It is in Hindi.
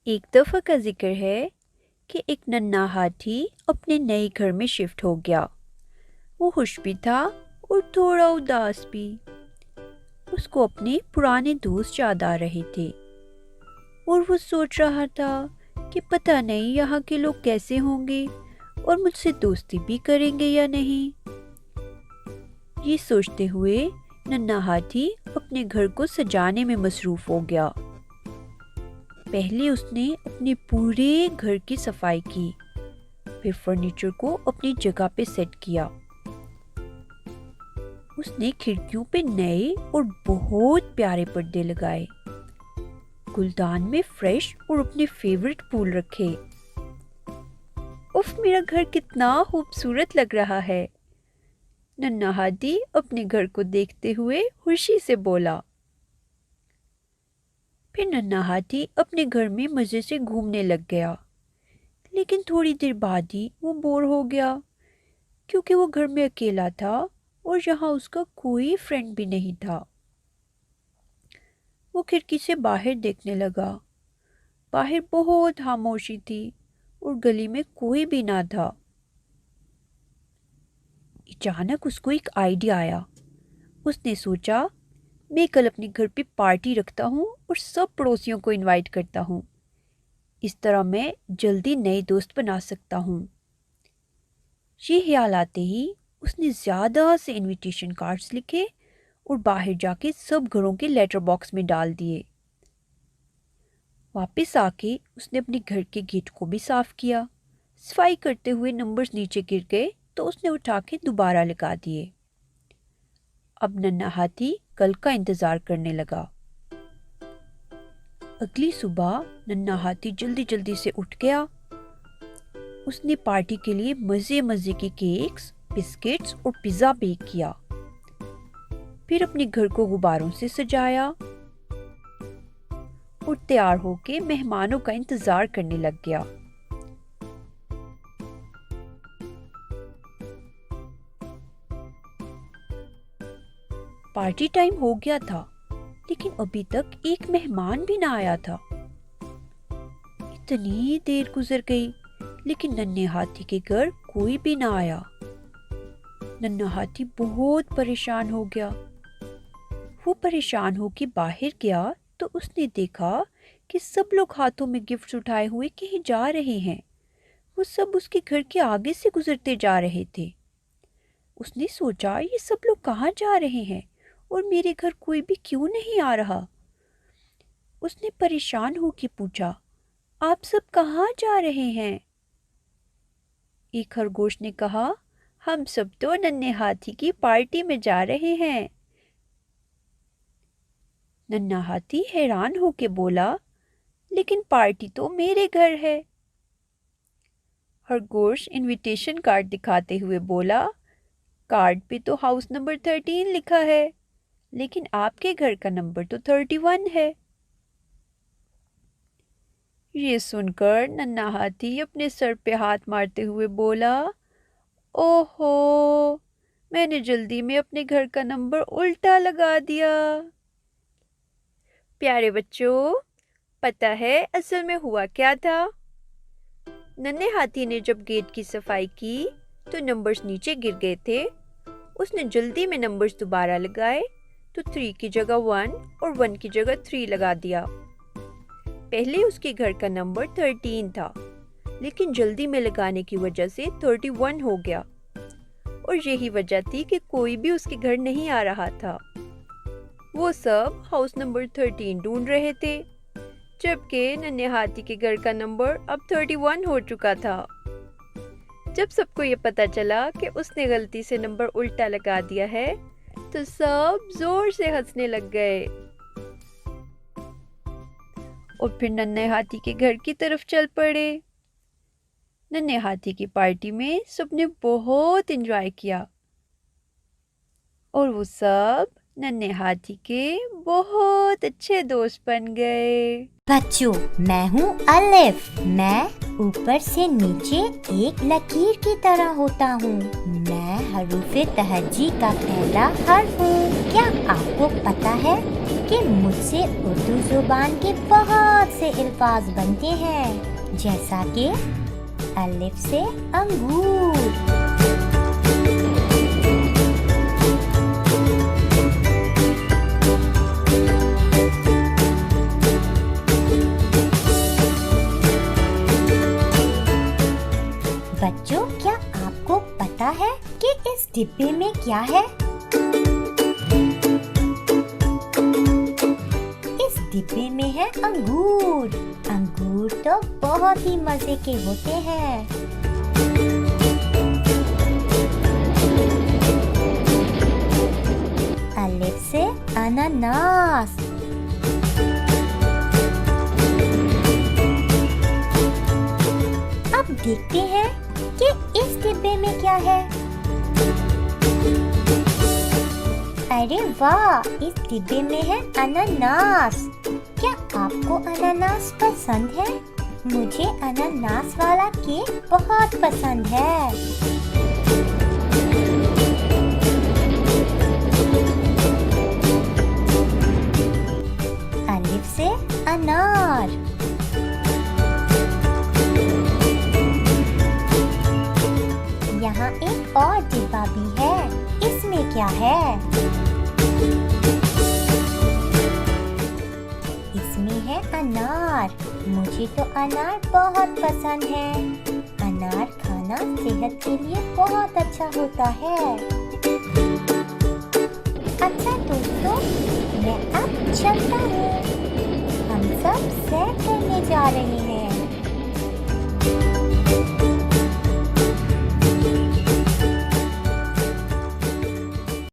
एक दफ़ा का जिक्र है कि एक नन्हा हाथी अपने नए घर में शिफ्ट हो गया। वो खुश भी था और थोड़ा उदास भी। उसको अपने पुराने दोस्त याद आ रहे थे और वो सोच रहा था कि पता नहीं यहाँ के लोग कैसे होंगे और मुझसे दोस्ती भी करेंगे या नहीं। ये सोचते हुए नन्हा हाथी अपने घर को सजाने में मसरूफ हो गया। पहले उसने अपने पूरे घर की सफाई की, फिर फर्नीचर को अपनी जगह पे सेट किया। उसने खिड़कियों पे नए और बहुत प्यारे पर्दे लगाए, गुलदान में फ्रेश और अपने फेवरेट फूल रखे। उफ, मेरा घर कितना खूबसूरत लग रहा है, नन्हा हाथी अपने घर को देखते हुए खुशी से बोला। फिर नन्हा हाथी अपने घर में मजे से घूमने लग गया, लेकिन थोड़ी देर बाद ही वो बोर हो गया क्योंकि वो घर में अकेला था और यहाँ उसका कोई फ्रेंड भी नहीं था। वो खिड़की से बाहर देखने लगा। बाहर बहुत खामोशी थी और गली में कोई भी ना था। अचानक उसको एक आइडिया आया। उसने सोचा, मैं कल अपने घर पे पार्टी रखता हूँ और सब पड़ोसियों को इनवाइट करता हूँ। इस तरह मैं जल्दी नए दोस्त बना सकता हूँ। ये ख्याल आते ही उसने ज़्यादा से इनविटेशन कार्ड्स लिखे और बाहर जाके सब घरों के लेटर बॉक्स में डाल दिए। वापस आके उसने अपने घर के गेट को भी साफ किया। सफाई करते हुए नंबर्स नीचे गिर गए तो उसने उठा के दोबारा लगा दिए। अब नन्हा हाथी कल का इंतजार करने लगा। अगली सुबह नन्हा हाथी जल्दी जल्दी से उठ गया। उसने पार्टी के लिए मजे मजे के केक्स, बिस्किट्स और पिज्जा बेक किया। फिर अपने घर को गुब्बारों से सजाया और तैयार होके मेहमानों का इंतजार करने लग गया। पार्टी टाइम हो गया था, लेकिन अभी तक एक मेहमान भी ना आया था। इतनी देर गुजर गई, लेकिन नन्हे हाथी के घर कोई भी ना आया। नन्हा हाथी बहुत परेशान हो गया। वो परेशान होके बाहर गया तो उसने देखा कि सब लोग हाथों में गिफ्ट्स उठाए हुए कहीं जा रहे हैं। वो सब उसके घर के आगे से गुजरते जा रहे थे। उसने सोचा, ये सब लोग कहाँ जा रहे हैं और मेरे घर कोई भी क्यों नहीं आ रहा। उसने परेशान होकर पूछा, आप सब कहाँ जा रहे हैं? एक खरगोश ने कहा, हम सब तो नन्हे हाथी की पार्टी में जा रहे हैं। नन्हा हाथी हैरान होके बोला, लेकिन पार्टी तो मेरे घर है। खरगोश इनविटेशन कार्ड दिखाते हुए बोला, कार्ड पे तो हाउस नंबर 13 लिखा है, लेकिन आपके घर का नंबर तो 31 है। ये सुनकर नन्हा हाथी अपने सर पे हाथ मारते हुए बोला, ओहो, मैंने जल्दी में अपने घर का नंबर उल्टा लगा दिया। प्यारे बच्चों, पता है असल में हुआ क्या था? नन्हे हाथी ने जब गेट की सफाई की तो नंबर्स नीचे गिर गए थे। उसने जल्दी में नंबर्स दोबारा लगाए तो 3 की जगह 1 और 1 की जगह 3 लगा दिया। पहले उसके घर का नंबर 13 था, लेकिन जल्दी में लगाने की वजह से 31 हो गया और यही वजह थी कि कोई भी उसके घर नहीं आ रहा था। वो सब हाउस नंबर 13 ढूंढ रहे थे, जबकि नन्हे हाथी के घर का नंबर अब 31 हो चुका था। जब सबको ये पता चला कि उसने गलती से नंबर उल्टा लगा दिया है, तो सब जोर से हंसने लग गए और फिर नन्हे हाथी के घर की तरफ चल पड़े। नन्हे हाथी की पार्टी में सबने बहुत एंजॉय किया और वो सब नन्हे हाथी के बहुत अच्छे दोस्त बन गए। बच्चों, मैं हूँ अलिफ। मैं ऊपर से नीचे एक लकीर की तरह होता हूँ। मैं मैं हरूफे तहज्जी का पहला हर्फ हूँ। क्या आपको पता है कि मुझसे उर्दू जुबान के बहुत से अल्फाज बनते हैं, जैसा कि अलिफ से अंगूर, बच्चों क्या आपको पता है कि इस डिब्बे में क्या है? इस डिब्बे में है अंगूर। अंगूर तो बहुत ही मजे के होते हैं। अलिफ से अनानास, अब देखते हैं कि इस डिब्बे में क्या है। अरे वाह, इस डिब्बे में है अनानास। क्या आपको अनानास पसंद है? मुझे अनानास वाला केक बहुत पसंद है। अलिफ से अनार, यहाँ एक और डिब्बा भी है, इसमें क्या है? इसमें है अनार। मुझे तो अनार बहुत पसंद है। अनार खाना सेहत के लिए बहुत अच्छा होता है। अच्छा दोस्तों, मैं अब चलता हूँ। हम सब सैर करने जा रहे हैं।